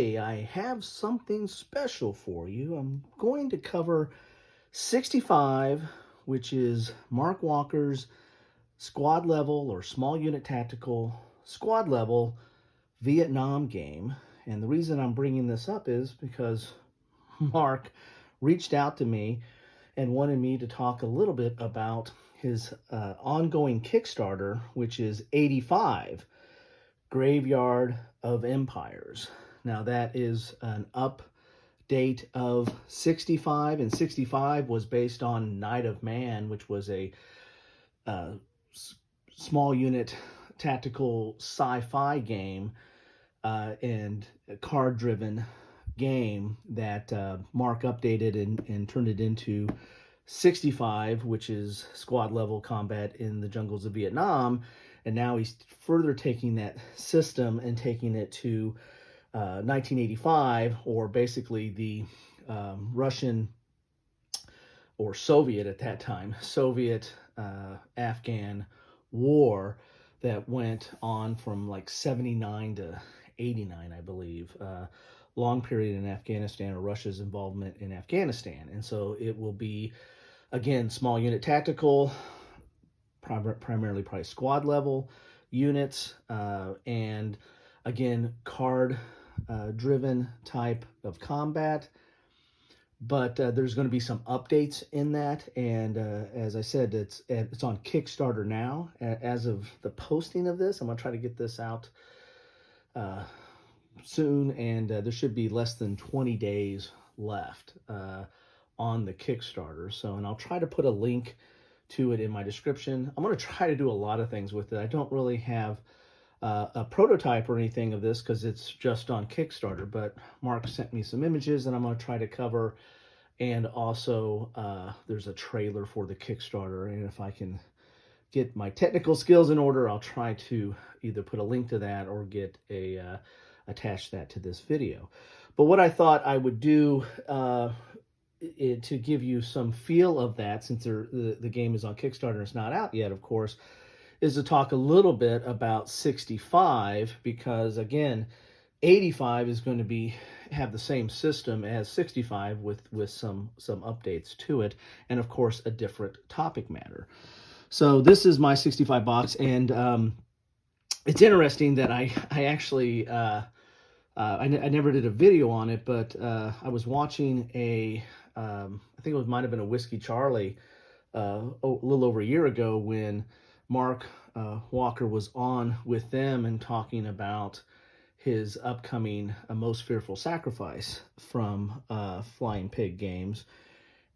today I have something special for you. I'm going to cover 65, which is Mark Walker's squad level or small unit tactical squad level Vietnam game. And the reason I'm bringing this up is because Mark reached out to me and wanted me to talk a little bit about his ongoing Kickstarter, which is 85 Graveyard of Empires. Now, that is an update of 65, and 65 was based on Night of Man, which was a uh, small unit tactical sci-fi game and a card-driven game that Mark updated and turned it into 65, which is squad level combat in the jungles of Vietnam. And now he's further taking that system and taking it to 1985, or basically the Russian or Soviet at that time, Soviet-Afghan war that went on from like 79 to 89, I believe. Long period in Afghanistan, or Russia's involvement in Afghanistan. And so it will be, again, small unit tactical, primarily probably squad level units, and again, card driven type of combat. But there's going to be some updates in that, and as I said, it's on Kickstarter now. As of the posting of this, I'm going to try to get this out soon, and there should be less than 20 days left on the Kickstarter. So, and I'll try to put a link to it in my description. I'm going to try to do a lot of things with it. I don't really have a prototype or anything of this because it's just on Kickstarter, but Mark sent me some images and I'm going to try to cover, and also there's a trailer for the Kickstarter, and if I can get my technical skills in order, I'll try to either put a link to that or get attach that to this video. But what I thought I would do to give you some feel of that, since the game is on Kickstarter and it's not out yet, of course, is to talk a little bit about 65, because again, 85 is going to have the same system as 65 with some updates to it, and of course a different topic matter. So this is my 65 box, and it's interesting that I actually I never did a video on it, but I was watching I think it might have been a Whiskey Charlie a little over a year ago, when Mark Walker was on with them and talking about his upcoming Most Fearful Sacrifice from Flying Pig Games,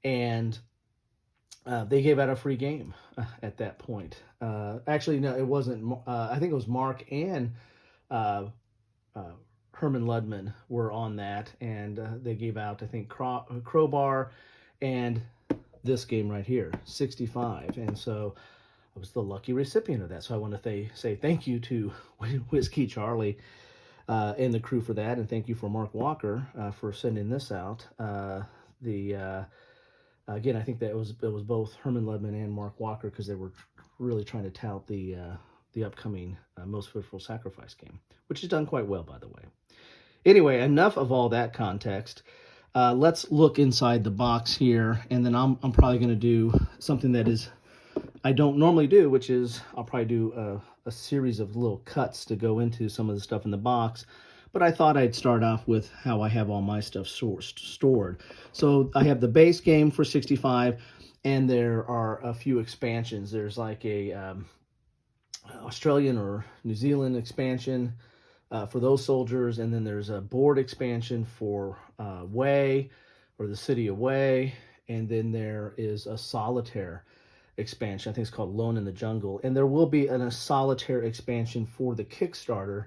and they gave out a free game at that point. Actually, no, it wasn't. I think it was Mark and Herman Ludman were on that, and they gave out, I think, Crowbar and this game right here, 65. And so I was the lucky recipient of that. So I want to say thank you to Whiskey Charlie and the crew for that, and thank you for Mark Walker for sending this out. Again, I think that it was both Herman Ludman and Mark Walker, because they were really trying to tout the upcoming Most Fearful Sacrifice game, which is done quite well, by the way. Anyway, enough of all that context. Let's look inside the box here, and then I'm probably going to do something that is I don't normally do, which is I'll probably do a series of little cuts to go into some of the stuff in the box. But I thought I'd start off with how I have all my stuff stored. So I have the base game for 65, and there are a few expansions. There's like a Australian or New Zealand expansion for those soldiers, and then there's a board expansion for Way, or the city of Way, and then there is a Solitaire expansion. I think it's called Lone in the Jungle, and there will be a Solitaire expansion for the Kickstarter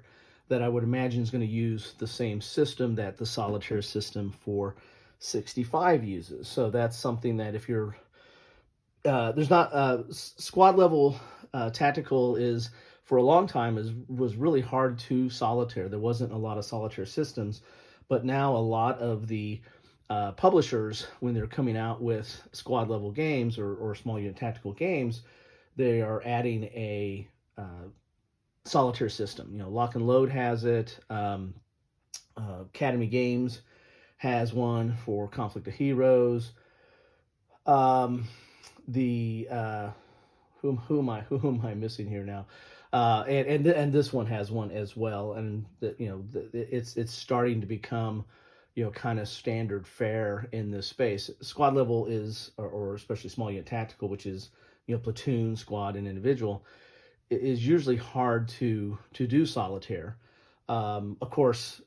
that I would imagine is going to use the same system that the Solitaire system for 65 uses. So that's something that if you're there's not squad level tactical is, for a long time, was really hard to Solitaire. There wasn't a lot of Solitaire systems, but now a lot of the publishers, when they're coming out with squad level games or small unit tactical games, they are adding a Solitaire system. You know, Lock and Load has it. Academy Games has one for Conflict of Heroes. The who am I missing here now? And this one has one as well, and it's starting to become kind of standard fare in this space. Squad level is, or especially small unit tactical, which is platoon, squad, and individual, is usually hard to do solitaire. Of course,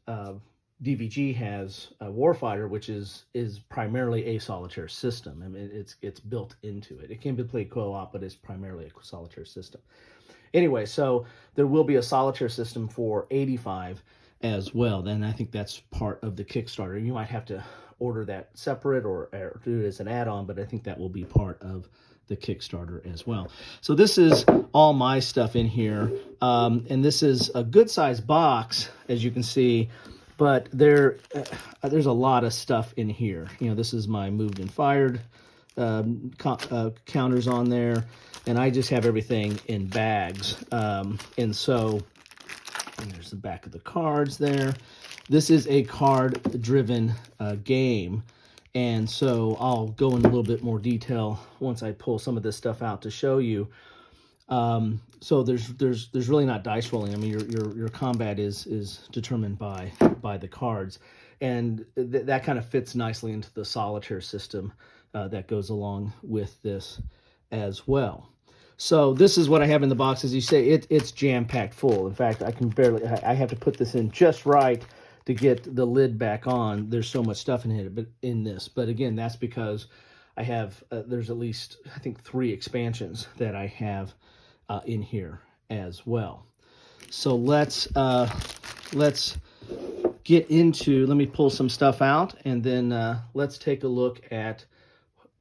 DVG has a Warfighter, which is primarily a solitaire system. I mean, it's built into it. It can be played co-op, but it's primarily a solitaire system. Anyway, so there will be a solitaire system for 85 as well. Then I think that's part of the Kickstarter. You might have to order that separate or do it as an add-on, but I think that will be part of the Kickstarter as well. So this is all my stuff in here, and this is a good-sized box, as you can see. But there's a lot of stuff in here. This is my moved and fired counters on there, and I just have everything in bags. And so there's the back of the cards there. This is a card-driven game, and so I'll go in a little bit more detail once I pull some of this stuff out to show you. So there's really not dice rolling. I mean, your combat is determined by the cards, and that kind of fits nicely into the solitaire system that goes along with this as well. So this is what I have in the box. As you say, it's jam-packed full. In fact, I have to put this in just right to get the lid back on. There's so much stuff in this. But again, that's because I have there's at least, I think, 3 expansions that I have in here as well. So let's get into, let me pull some stuff out, and then let's take a look at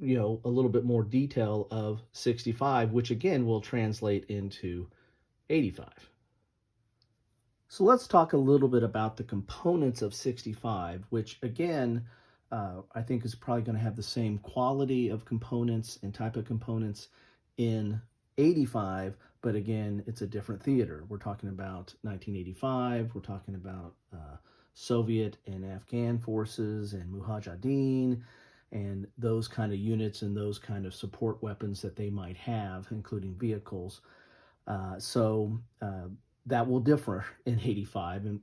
a little bit more detail of 65, which again will translate into 85. So let's talk a little bit about the components of 65, which again I think is probably going to have the same quality of components and type of components in 85, but again, it's a different theater. We're talking about 1985, we're talking about Soviet and Afghan forces and Mujahideen and those kind of units and those kind of support weapons that they might have, including vehicles. So that will differ in 85,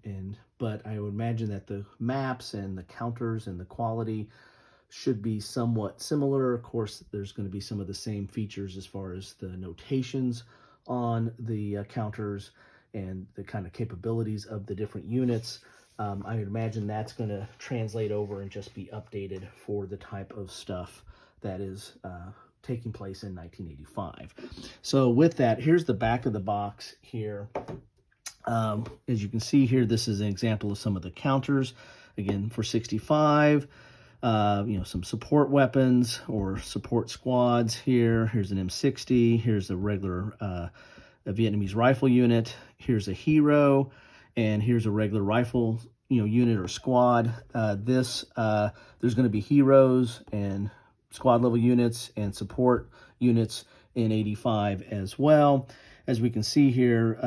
but I would imagine that the maps and the counters and the quality should be somewhat similar. Of course, there's going to be some of the same features as far as the notations on the counters and the kind of capabilities of the different units. I would imagine that's going to translate over and just be updated for the type of stuff that is taking place in 1985. So with that, here's the back of the box here. As you can see here, this is an example of some of the counters. Again, for 65, some support weapons or support squads here. Here's an M60. Here's a regular a Vietnamese rifle unit. Here's a hero, and here's a regular rifle unit or squad. There's going to be heroes and squad level units and support units in 85 as well. As we can see here,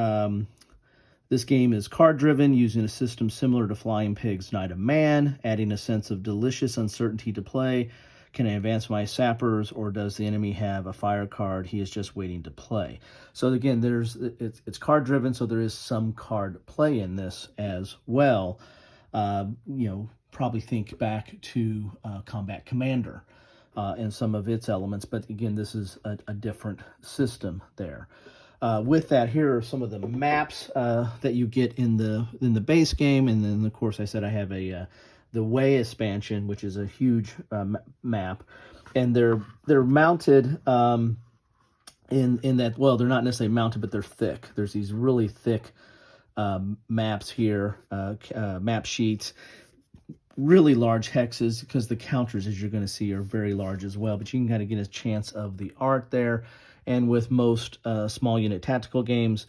this game is card-driven, using a system similar to Flying Pig's Knight of Man, adding a sense of delicious uncertainty to play. Can I advance my sappers, or does the enemy have a fire card he is just waiting to play? So again, it's card-driven, so there is some card play in this as well. Probably think back to Combat Commander and some of its elements, but again, this is a different system there. With that, here are some of the maps that you get in the base game, and then of course I said I have the Way expansion, which is a huge map, and they're mounted in that, well, they're not necessarily mounted, but they're thick. There's these really thick maps here, map sheets, really large hexes, because the counters, as you're going to see, are very large as well, but you can kind of get a chance of the art there. And with most small unit tactical games,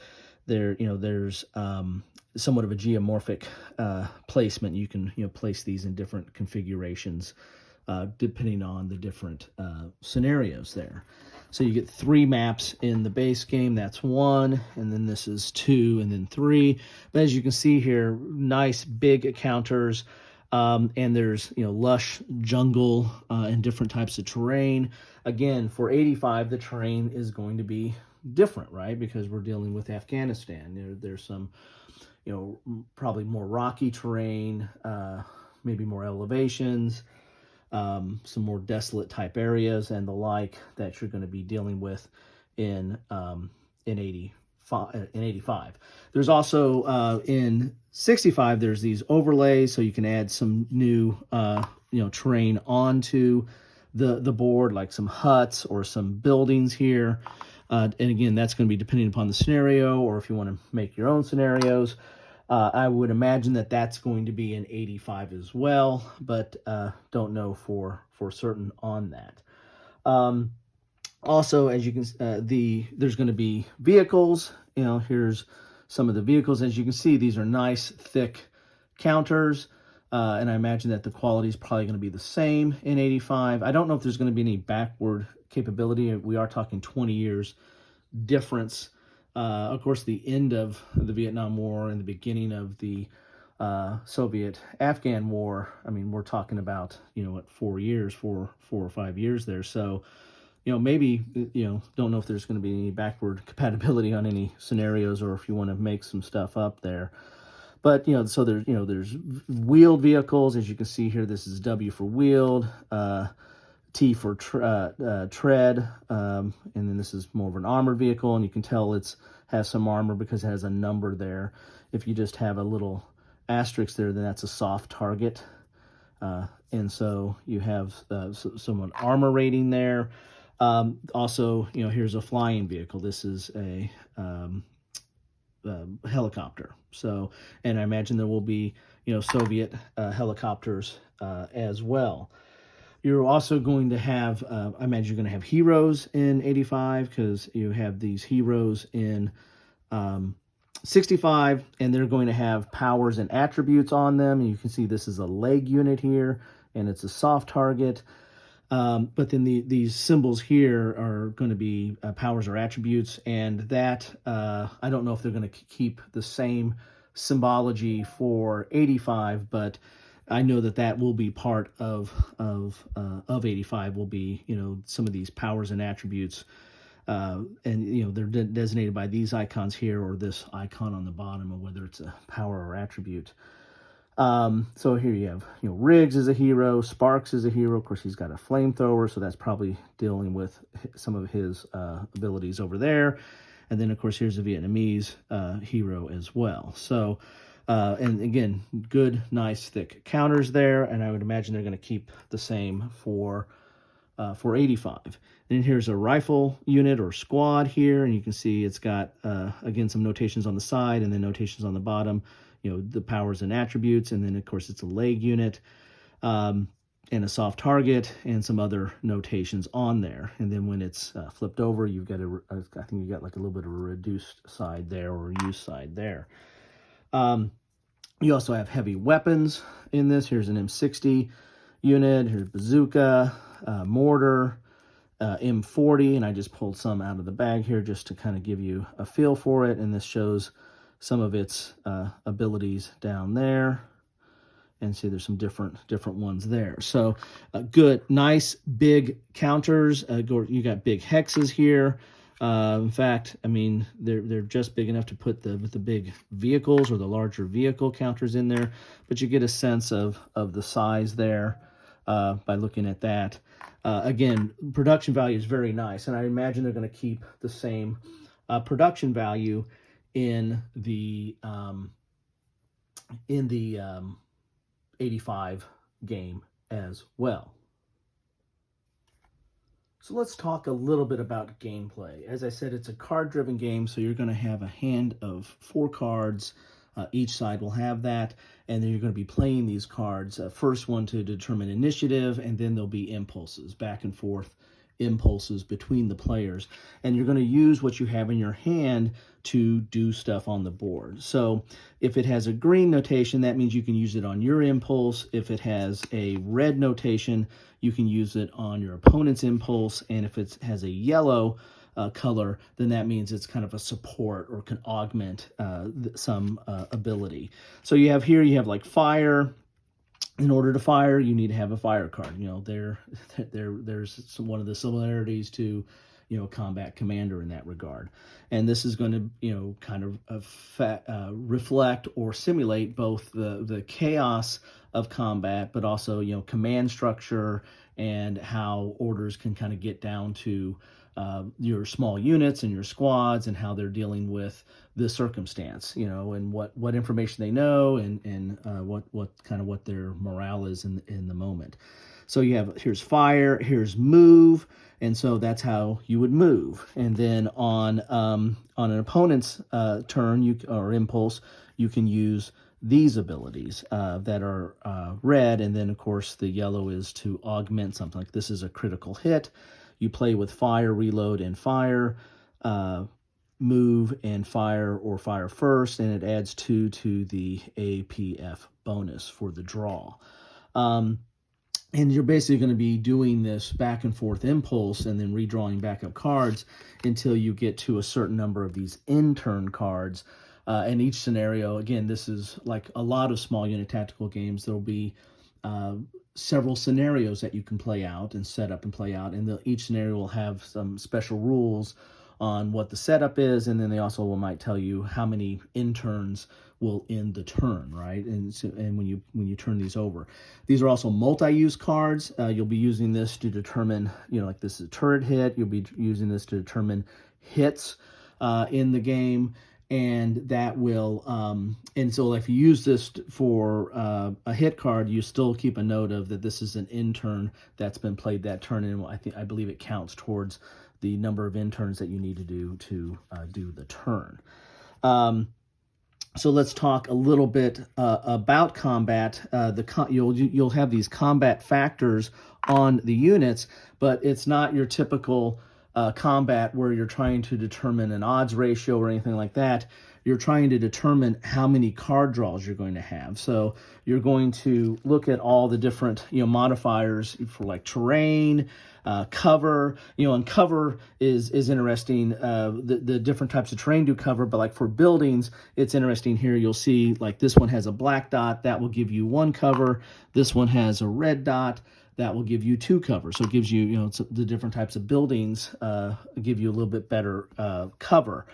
there's somewhat of a geomorphic placement. You can place these in different configurations depending on the different scenarios there. So you get 3 maps in the base game. That's 1, and then this is 2, and then 3. But as you can see here, nice big encounters, and there's lush jungle and different types of terrain. Again, for 85, the terrain is going to be different, right? Because we're dealing with Afghanistan. There's some probably more rocky terrain, maybe more elevations, some more desolate type areas and the like that you're going to be dealing with in 85. There's also in 65 there's these overlays, so you can add some new terrain onto the board, like some huts or some buildings here. And again, that's going to be depending upon the scenario, or if you want to make your own scenarios. I would imagine that that's going to be in 85 as well, but don't know for certain on that. Also, as you can, there's going to be vehicles. Here's some of the vehicles. As you can see, these are nice, thick counters, and I imagine that the quality is probably going to be the same in 85. I don't know if there's going to be any backward capability. We are talking 20 years difference. Of course, the end of the Vietnam War and the beginning of the Soviet-Afghan War, I mean, we're talking about, 4 or 5 years there. So, maybe, don't know if there's going to be any backward compatibility on any scenarios, or if you want to make some stuff up there. But, so there's wheeled vehicles. As you can see here, this is W for wheeled, T for tread, and then this is more of an armored vehicle, and you can tell has some armor because it has a number there. If you just have a little asterisk there, then that's a soft target, and so you have some armor rating there. Also, here's a flying vehicle. This is a helicopter. So, and I imagine there will be Soviet helicopters as well. You're also going to have, I imagine you're going to have heroes in 85, because you have these heroes in 65, and they're going to have powers and attributes on them. And you can see this is a leg unit here, and it's a soft target. But then these symbols here are going to be powers or attributes, and that, I don't know if they're going to keep the same symbology for 85, but I know that will be part of 85, will be, some of these powers and attributes, and, they're designated by these icons here, or this icon on the bottom, of whether it's a power or attribute. So here you have, Riggs is a hero, Sparks is a hero. Of course, he's got a flamethrower, so that's probably dealing with some of his abilities over there. And then, of course, here's a Vietnamese hero as well. So, and again, good, nice, thick counters there, and I would imagine they're going to keep the same for 85. And then here's a rifle unit or squad here, and you can see it's got, again, some notations on the side and then notations on the bottom, the powers and attributes, and then, of course, it's a leg unit, and a soft target, and some other notations on there. And then when it's flipped over, you've got I think you got like a little bit of a reduced side there, or a used side there. You also have heavy weapons in this. Here's an M60 unit. Here's bazooka, mortar, M40, and I just pulled some out of the bag here just to kind of give you a feel for it. And this shows some of its abilities down there. And see, there's some different ones there. So good, nice, big counters. You got big hexes here. In fact, I mean, they're just big enough to put the big vehicles or the larger vehicle counters in there, but you get a sense of the size there by looking at that. Again, production value is very nice, and I imagine they're going to keep the same production value in the 85 game as well. So let's talk a little bit about gameplay. As I said, it's a card-driven game, so you're going to have a hand of 4 cards. Each side will have that, and then you're going to be playing these cards. First one to determine initiative, and then there'll be impulses back and forth impulses between the players, and you're going to use what you have in your hand to do stuff on the board. So if it has a green notation, that means you can use it on your impulse. If it has a red notation, you can use it on your opponent's impulse. And if it has a yellow color, then that means it's kind of a support or can augment some ability. So you have here, you have like fire. In order to fire, you need to have a fire card. You know, there's one of the similarities to, you know, combat commander in that regard. And this is going to, you know, kind of reflect or simulate both the chaos of combat, but also, you know, command structure and how orders can kind of get down to your small units and your squads and how they're dealing with the circumstance, you know, and what information they know and what their morale is in the moment. So you have, here's fire, here's move, and so that's how you would move. And then on an opponent's turn or impulse, you can use these abilities that are red, and then of course the yellow is to augment something. Like this is a critical hit. You play with fire, reload, and fire, move and fire or fire first, and it adds 2 to the APF bonus for the draw. And you're basically going to be doing this back and forth impulse and then redrawing backup cards until you get to a certain number of these in-turn cards. In each scenario, again, this is like a lot of small unit tactical games. There'll be several scenarios that you can play out and set up and play out, and each scenario will have some special rules on what the setup is, and then they also might tell you how many interns will end the turn, right? And when you turn these over, these are also multi-use cards. You'll be using this to determine, you know, like this is a turret hit. You'll be using this to determine hits in the game. And that will, and so if you use this for a hit card, you still keep a note of that this is an intern that's been played that turn, and I believe it counts towards the number of interns that you need to do the turn. So let's talk a little bit about combat. You'll have these combat factors on the units, but it's not your typical combat where you're trying to determine an odds ratio or anything like that. You're trying to determine how many card draws you're going to have. So you're going to look at all the different, you know, modifiers for like terrain, cover, you know, and cover is interesting. The different types of terrain do cover, but like for buildings, it's interesting here. You'll see like this one has a black dot that will give you 1 cover. This one has a red dot that will give you 2 cover. So it gives you, you know, the different types of buildings give you a little bit better cover.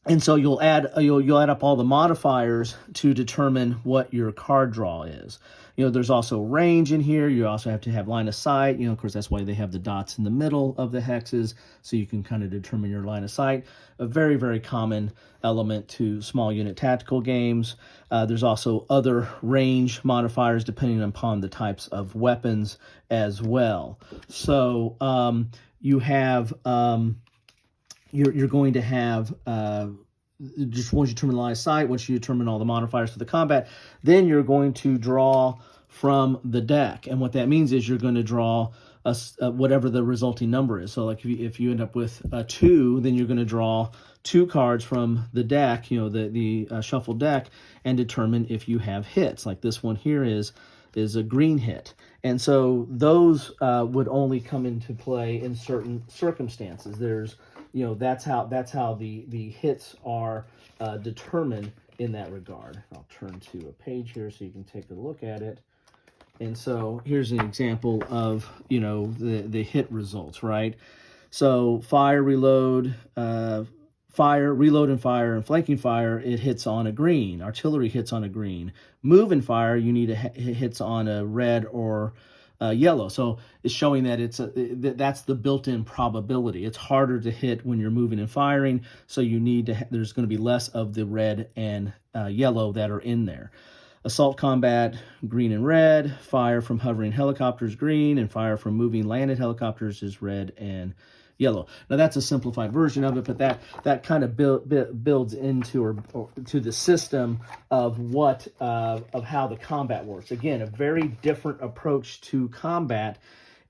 And so you'll add up all the modifiers to determine what your card draw is. You know, there's also range in here. You also have to have line of sight. You know, of course, that's why they have the dots in the middle of the hexes, so you can kind of determine your line of sight. A very, very common element to small unit tactical games. There's also other range modifiers depending upon the types of weapons as well. So you have... You're going to have, just once you determine the line of sight, once you determine all the modifiers for the combat, then you're going to draw from the deck. And what that means is you're going to draw whatever the resulting number is. So like if you end up with 2, then you're going to draw 2 cards from the deck, you know, the shuffled deck, and determine if you have hits. Like this one here is a green hit. And so those would only come into play in certain circumstances. There's, you know, that's how the hits are determined in that regard. I'll turn to a page here so you can take a look at it. And so here's an example of, you know, the hit results, right? So fire, reload, and flanking fire, it hits on a green. Artillery hits on a green. Move and fire, you need hits on a red or yellow. So it's showing that that's the built-in probability. It's harder to hit when you're moving and firing, so you need to. There's going to be less of the red and yellow that are in there. Assault combat, green and red. Fire from hovering helicopters, green, and fire from moving landed helicopters is red and yellow. Now that's a simplified version of it, but that kind of builds into or to the system of what of how the combat works. Again, a very different approach to combat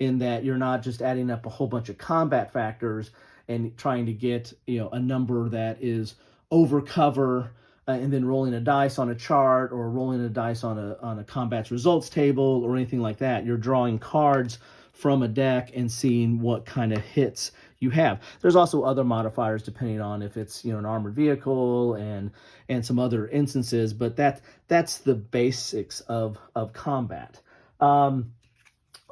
in that you're not just adding up a whole bunch of combat factors and trying to get, a number that is over cover, and then rolling a dice on a chart or rolling a dice on a combat's results table or anything like that. You're drawing cards from a deck and seeing what kind of hits you have. There's also other modifiers depending on if it's, an armored vehicle and some other instances, but that's the basics of combat.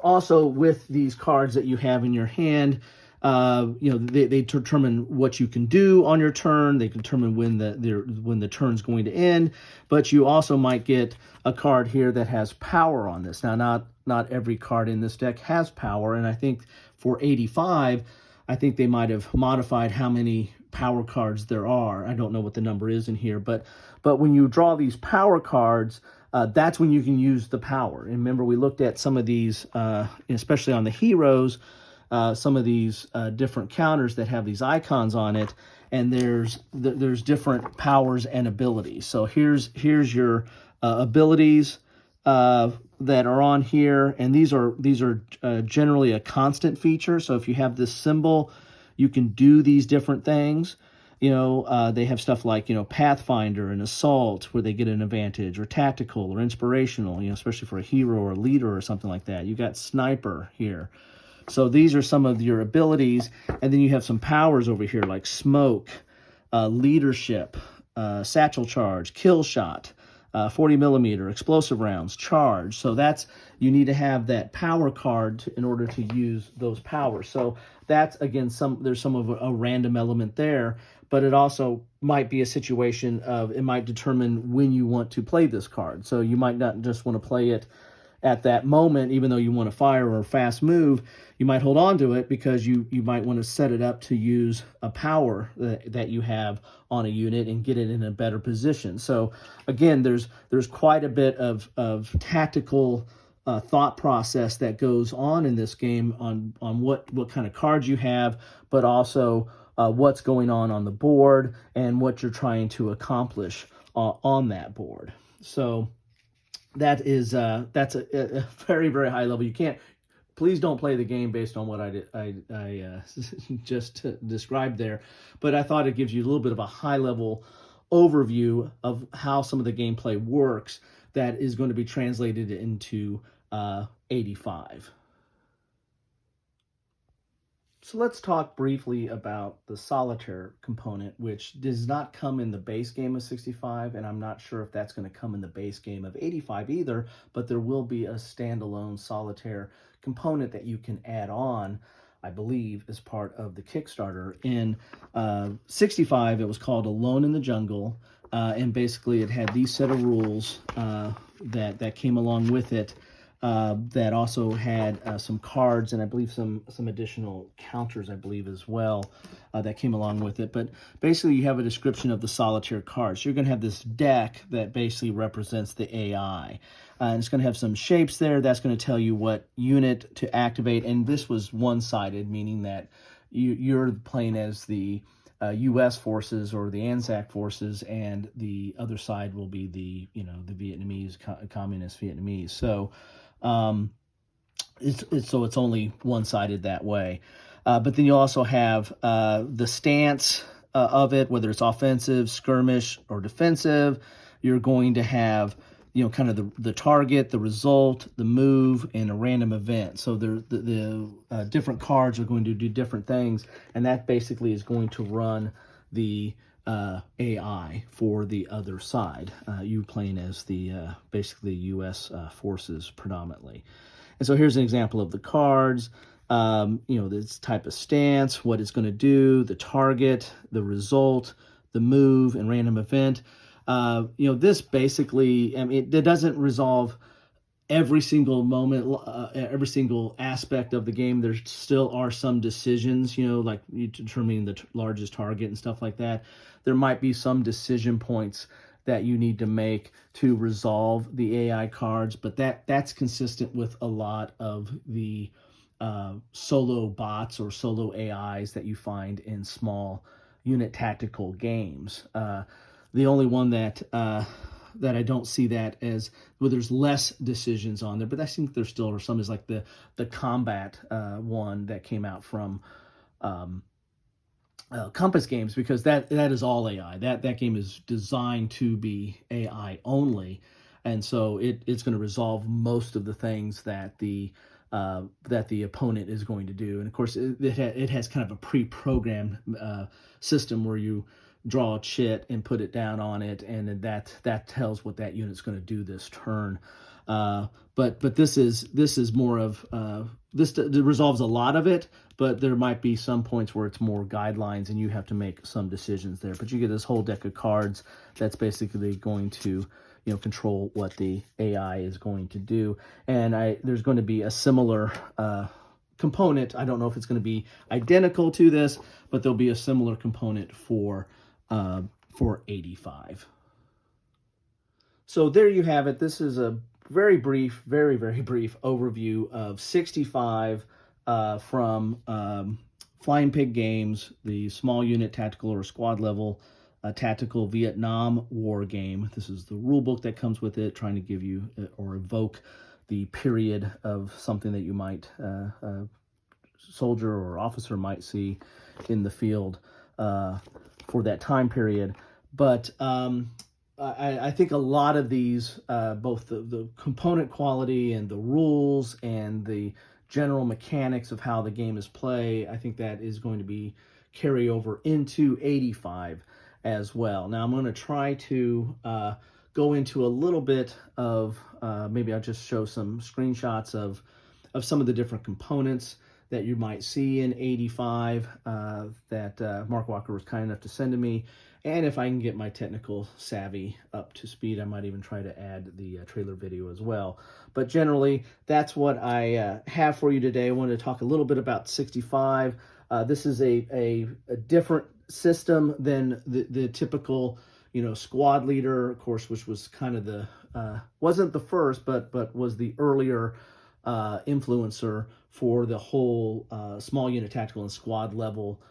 Also, with these cards that you have in your hand, they determine what you can do on your turn. They determine when the turn's going to end. But you also might get a card here that has power on this. Now, not every card in this deck has power, and I think for 85, I think they might have modified how many power cards there are. I don't know what the number is in here, but when you draw these power cards, that's when you can use the power. And remember, we looked at some of these, especially on the heroes, some of these different counters that have these icons on it, and there's different powers and abilities. So here's your abilities that are on here, and these are generally a constant feature. So if you have this symbol, you can do these different things. They have stuff like, Pathfinder and Assault, where they get an advantage, or Tactical or Inspirational, especially for a hero or a leader or something like that. You got Sniper here. So these are some of your abilities, and then you have some powers over here like Smoke, Leadership, Satchel Charge, Kill Shot, 40 millimeter, Explosive Rounds, Charge. So you need to have that power card in order to use those powers. So that's, again, there's some of a random element there, but it also might be a situation of, it might determine when you want to play this card. So you might not just want to play it at that moment, even though you want to fire or fast move. You might hold on to it because you might want to set it up to use a power that you have on a unit and get it in a better position. So again, there's quite a bit of tactical thought process that goes on in this game on what kind of cards you have, but also what's going on the board and what you're trying to accomplish on that board. So that's a very, very high level. Please don't play the game based on what I just described there. But I thought it gives you a little bit of a high level overview of how some of the gameplay works that is going to be translated into 85. So let's talk briefly about the Solitaire component, which does not come in the base game of 65, and I'm not sure if that's going to come in the base game of 85 either, but there will be a standalone Solitaire component that you can add on, I believe, as part of the Kickstarter. In 65, it was called Alone in the Jungle, and basically it had these set of rules that came along with it. That also had some cards and I believe some additional counters, I believe, as well, that came along with it. But basically you have a description of the Solitaire cards. So you're going to have this deck that basically represents the AI. And it's going to have some shapes there. That's going to tell you what unit to activate. And this was one-sided, meaning that you're playing as the U.S. forces or the ANZAC forces, and the other side will be the Vietnamese, communist Vietnamese. So it's only one-sided that way. But then you also have the stance of it, whether it's offensive, skirmish, or defensive. You're going to have kind of the target, the result, the move, and a random event. So the different cards are going to do different things, and that basically is going to run the AI for the other side. You playing as the basically U.S. forces predominantly. And so here's an example of the cards. This type of stance, what it's going to do, the target, the result, the move, and random event. This basically, it doesn't resolve every single moment, every single aspect of the game. There still are some decisions, like you determining the largest target and stuff like that. There might be some decision points that you need to make to resolve the AI cards, but that's consistent with a lot of the solo bots or solo AIs that you find in small unit tactical games. The only one that that I don't see that as well. There's less decisions on there, but I think there still are some. Is like the combat one that came out from um, Compass Games, because that is all AI. That game is designed to be AI only, and so it's going to resolve most of the things that the opponent is going to do. And of course, it has kind of a pre-programmed system where you draw a chit and put it down on it, and then that tells what that unit's going to do this turn. But this is more of this resolves a lot of it, but there might be some points where it's more guidelines and you have to make some decisions there. But you get this whole deck of cards that's basically going to control what the AI is going to do. And there's going to be a similar component. I don't know if it's going to be identical to this, but there'll be a similar component for 85. So there you have it. This is a very brief, very, very brief overview of 65 from Flying Pig Games, the small unit tactical or squad level tactical Vietnam War game. This is the rule book that comes with it, trying to give you or evoke the period of something that you might, soldier or officer might see in the field for that time period. But I think a lot of these, both the component quality and the rules and the general mechanics of how the game is played, I think that is going to be carry over into 85 as well. Now I'm going to try to go into a little bit of, maybe I'll just show some screenshots of some of the different components that you might see in 85 that Mark Walker was kind enough to send to me. And if I can get my technical savvy up to speed, I might even try to add the trailer video as well. But generally, that's what I have for you today. I wanted to talk a little bit about 65. This is a different system than the typical, squad leader, of course, which was kind of the, wasn't the first, but was the earlier influencer for the whole small unit tactical and squad level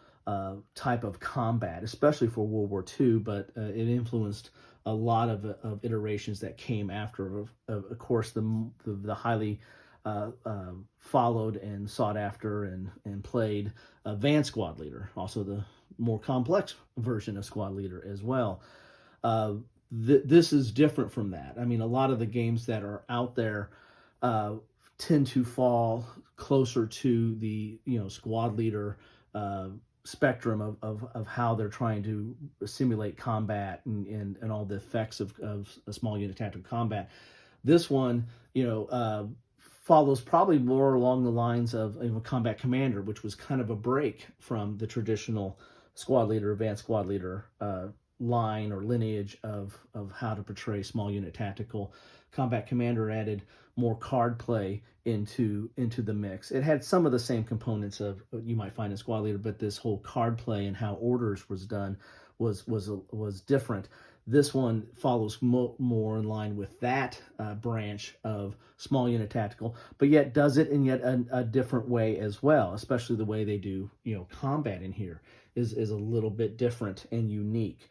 type of combat, especially for World War II, but it influenced a lot of iterations that came after. Of course, the highly followed and sought after and played Van Squad Leader, also the more complex version of Squad Leader as well. This is different from that. I mean, a lot of the games that are out there tend to fall closer to the Squad Leader spectrum of how they're trying to simulate combat and all the effects of a small unit tactical combat. This one, follows probably more along the lines of a combat commander, which was kind of a break from the traditional squad leader, advanced squad leader line or lineage of how to portray small unit tactical. Combat commander added more card play into the mix. It had some of the same components of you might find in squad leader, but this whole card play and how orders was done was different. This one follows more in line with that branch of small unit tactical, but yet does it in yet a different way as well. Especially the way they do combat in here is a little bit different and unique.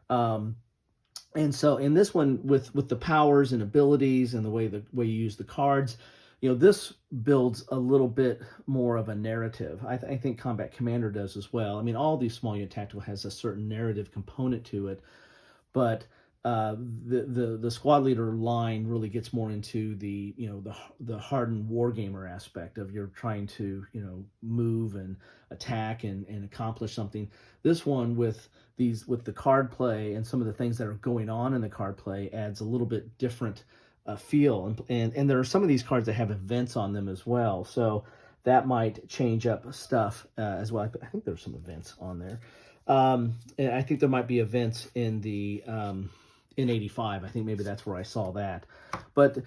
And so in this one, with the powers and abilities and the way you use the cards, this builds a little bit more of a narrative. I think Combat Commander does as well. I mean, all these small unit tactical has a certain narrative component to it, but the squad leader line really gets more into the hardened wargamer aspect of you're trying to move and attack and accomplish something. This one with the card play and some of the things that are going on in the card play adds a little bit different feel, and there are some of these cards that have events on them as well, so that might change up stuff as well. I think there's some events on there. And I think there might be events in the in 85. I think maybe that's where I saw that. But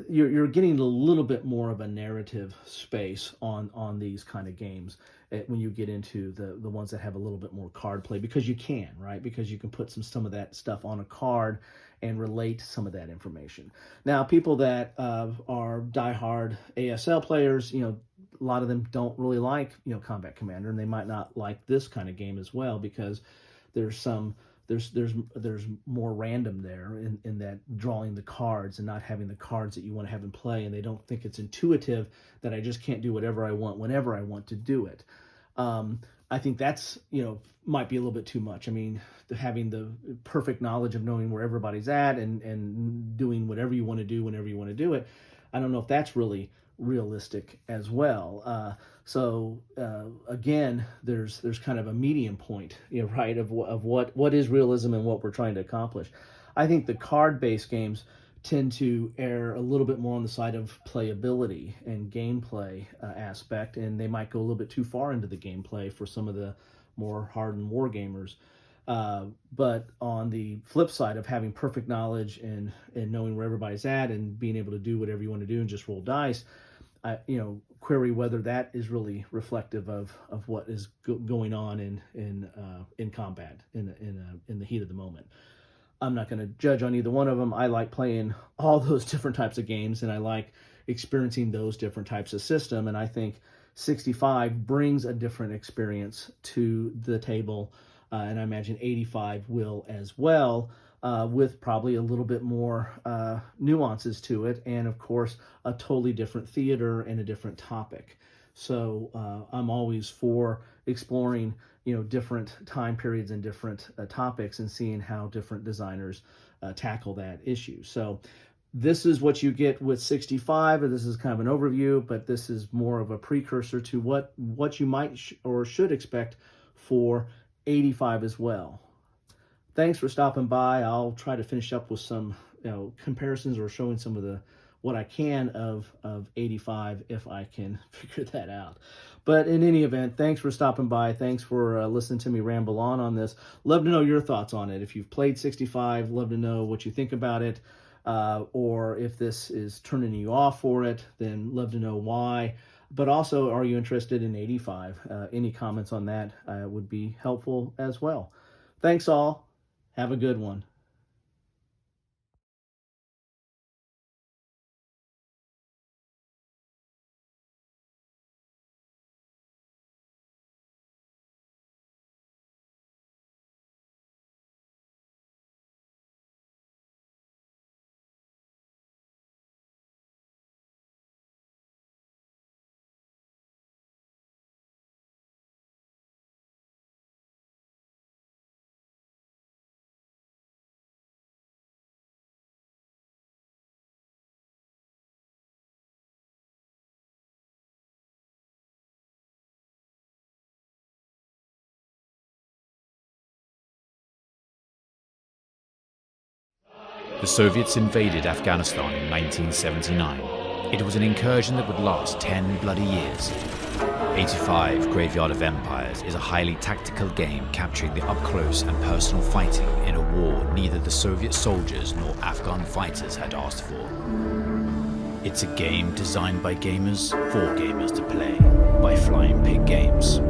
you're getting a little bit more of a narrative space on these kind of games when you get into the ones that have a little bit more card play, because you can, right? Because you can put some of that stuff on a card and relate some of that information. Now, people that are diehard ASL players, a lot of them don't really like Combat Commander, and they might not like this kind of game as well, because there's some there's more random there in that drawing the cards and not having the cards that you want to have in play, and they don't think it's intuitive that I just can't do whatever I want whenever I want to do it. I think that's, might be a little bit too much. I mean, having the perfect knowledge of knowing where everybody's at and doing whatever you want to do whenever you want to do it, I don't know if that's really realistic as well. So again, there's kind of a medium point, right, of what is realism and what we're trying to accomplish. I think the card-based games tend to err a little bit more on the side of playability and gameplay aspect, and they might go a little bit too far into the gameplay for some of the more hardened war gamers. But on the flip side of having perfect knowledge and knowing where everybody's at and being able to do whatever you want to do and just roll dice, query whether that is really reflective of what is going on in combat in the heat of the moment. I'm not going to judge on either one of them. I like playing all those different types of games, and I like experiencing those different types of system. And I think 65 brings a different experience to the table, and I imagine 85 will as well, with probably a little bit more nuances to it, and of course a totally different theater and a different topic. So I'm always for exploring different time periods and different topics and seeing how different designers tackle that issue. So this is what you get with 65, or this is kind of an overview, but this is more of a precursor to what you might or should expect for 85 as well. Thanks for stopping by. I'll try to finish up with some comparisons or showing some of what I can of 85 if I can figure that out. But in any event, thanks for stopping by. Thanks for listening to me ramble on this. Love to know your thoughts on it. If you've played 65, love to know what you think about it. Or if this is turning you off for it, then love to know why. But also, are you interested in 85? Any comments on that would be helpful as well. Thanks all. Have a good one. The Soviets invaded Afghanistan in 1979. It was an incursion that would last 10 bloody years. 85 Graveyard of Empires is a highly tactical game capturing the up-close and personal fighting in a war neither the Soviet soldiers nor Afghan fighters had asked for. It's a game designed by gamers for gamers to play by Flying Pig Games.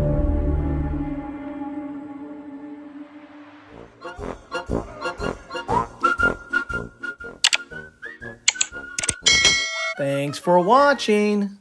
Thanks for watching.